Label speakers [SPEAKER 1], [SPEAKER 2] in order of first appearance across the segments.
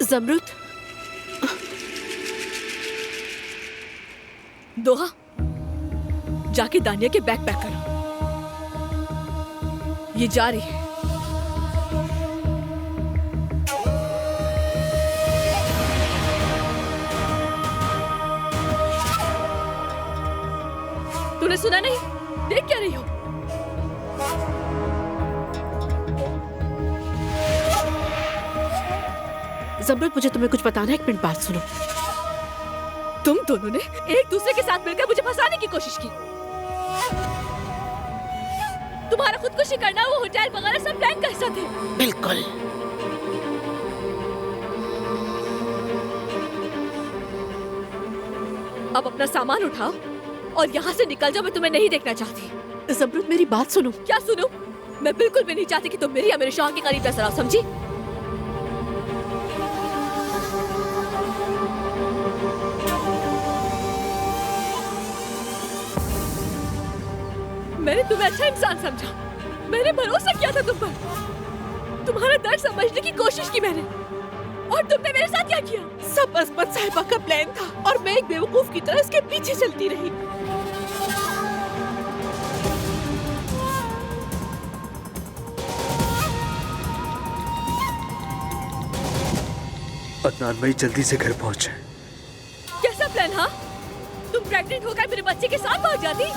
[SPEAKER 1] जमरुद,
[SPEAKER 2] दोहा, जाके दानिया के बैग पैक करो। ये जा रही है। तूने सुना नहीं? देख क्या रही हो?
[SPEAKER 1] जमरुद मुझे तुम्हें कुछ बताना है, एक मिनट बात सुनो।
[SPEAKER 2] तुम दोनों ने एक दूसरे के साथ मिलकर मुझे फंसाने की कोशिश की। तुम्हारा खुदकुशी करना, वो होटल वगैरह सब प्लान का हिस्सा थे।
[SPEAKER 1] बिल्कुल।
[SPEAKER 2] अब अपना सामान उठाओ और यहाँ से निकल जाओ। मैं तुम्हें नहीं देखना चाहती।
[SPEAKER 1] जमरुद मेरी बात सुनो।
[SPEAKER 2] क्या सुनो? मैं बिल्कुल भी नहीं चाहती कि तुम मेरी या मेरे शौहर के करीब नजर आओ, समझी? मैंने तुम्हें अच्छा इंसान समझा। मैंने भरोसा किया था तुम पर। तुम्हारा दर्द समझने की कोशिश की मैंने, और तुमने मेरे साथ क्या किया?
[SPEAKER 1] सब असमत साहिबा का प्लान था और मैं एक बेवकूफ की तरह इसके पीछे चलती रही।
[SPEAKER 3] अदनान भाई जल्दी से घर पहुंचे।
[SPEAKER 2] कैसा प्लान? हाँ, तुम प्रेग्नेंट होकर मेरे बच्चे के साथ भाग जाती।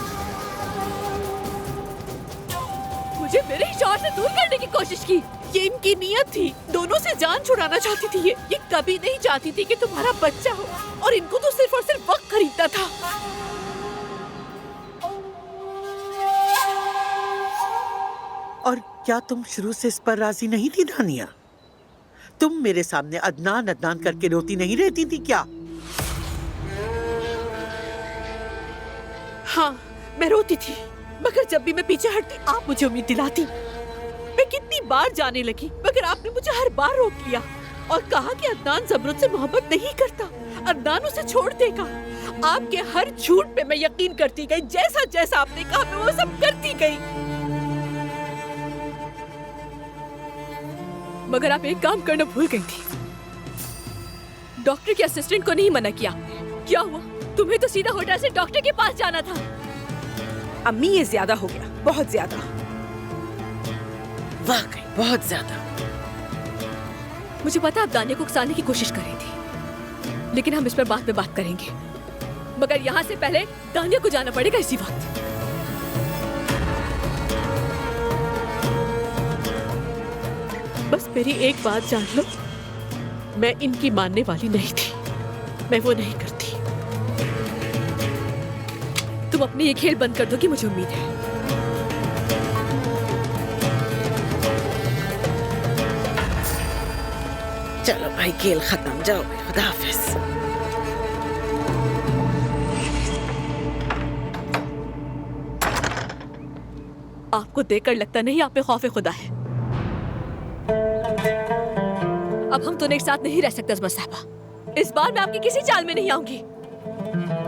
[SPEAKER 2] मुझे मेरे ही शौहर से दूर करने की कोशिश की।
[SPEAKER 1] ये इनकी नीयत थी, दोनों से जान छुड़ाना चाहती थी। ये कभी नहीं चाहती थी कि तुम्हारा बच्चा हो, और इनको तो सिर्फ और सिर्फ वक्त खरीदना था।
[SPEAKER 4] और क्या तुम शुरू से इस पर राजी नहीं थी दानिया? तुम मेरे सामने अदनान अदनान करके रोती नहीं रहती थी क्या?
[SPEAKER 1] हाँ, मैं रोती थी, मगर जब भी मैं पीछे हटती आप मुझे उम्मीद दिलाती। मैं कितनी बार जाने लगी, मगर आपने मुझे हर बार रोक लिया और कहा कि अदनान जमरुद से मोहब्बत नहीं करता, अदनान उसे छोड़ देगा। आपके हर झूठ पे मैं यकीन करती गई। जैसा जैसा आपने कहा मैं वो सब करती गई।
[SPEAKER 2] मगर आप एक काम करना भूल गई थी। डॉक्टर के असिस्टेंट को नहीं मना किया। क्या हुआ? तुम्हें तो सीधा होटल से डॉक्टर के पास जाना था।
[SPEAKER 5] अम्मी, ये ज्यादा हो गया, बहुत ज्यादा, वाकई बहुत ज्यादा।
[SPEAKER 2] मुझे पता आप दानिया को उकसाने की कोशिश कर रही थी, लेकिन हम इस पर बाद में बात करेंगे। मगर यहाँ से पहले दानिया को जाना पड़ेगा इसी वक्त।
[SPEAKER 1] बस मेरी एक बात जान लो, मैं इनकी मानने वाली नहीं थी। मैं वो नहीं करती।
[SPEAKER 2] तुम अपनी ये खेल बंद कर दो कि मुझे उम्मीद है।
[SPEAKER 5] चलो भाई, खेल खत्म, जाओ, खुदा हाफिज।
[SPEAKER 2] आपको देखकर लगता नहीं आप पे खौफ खुदा है। अब हम दोनों एक साथ नहीं रह सकते अजमत साहबा। इस बार मैं आपकी किसी चाल में नहीं आऊंगी।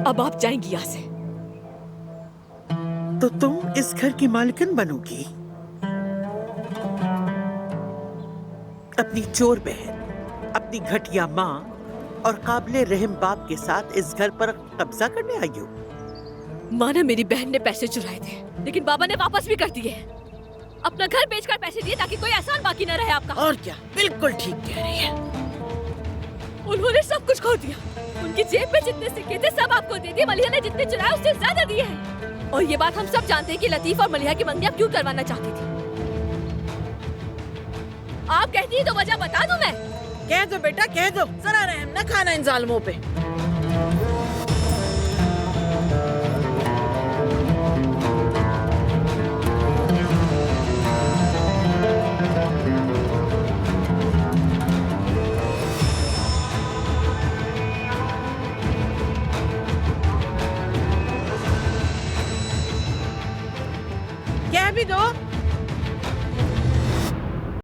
[SPEAKER 2] अब आप जाएंगी यहाँ से।
[SPEAKER 4] तो तुम इस घर की मालिकन बनोगी? अपनी चोर बहन, अपनी घटिया माँ और काबिले रहम बाप के साथ इस घर पर कब्जा करने आई हो?
[SPEAKER 2] माना मेरी बहन ने पैसे चुराए थे, लेकिन बाबा ने वापस भी कर दिए। अपना घर बेचकर पैसे दिए ताकि कोई एहसान बाकी न रहे आपका।
[SPEAKER 5] और क्या, बिल्कुल ठीक कह रही है।
[SPEAKER 2] उन्होंने सब कुछ खो दिया। उनकी जेब में जितने सिक्के थे सब आपको दे दिए। मलिहा ने जितने चुराए उससे ज्यादा दिए हैं। और ये बात हम सब जानते हैं कि लतीफ और मलिहा की मंगनी आप क्यों करवाना चाहती थी। आप कहती हैं तो वजह बता दूं मैं?
[SPEAKER 5] कह दो बेटा, कह दो, जरा रहम न खाना इन जालिमों पे।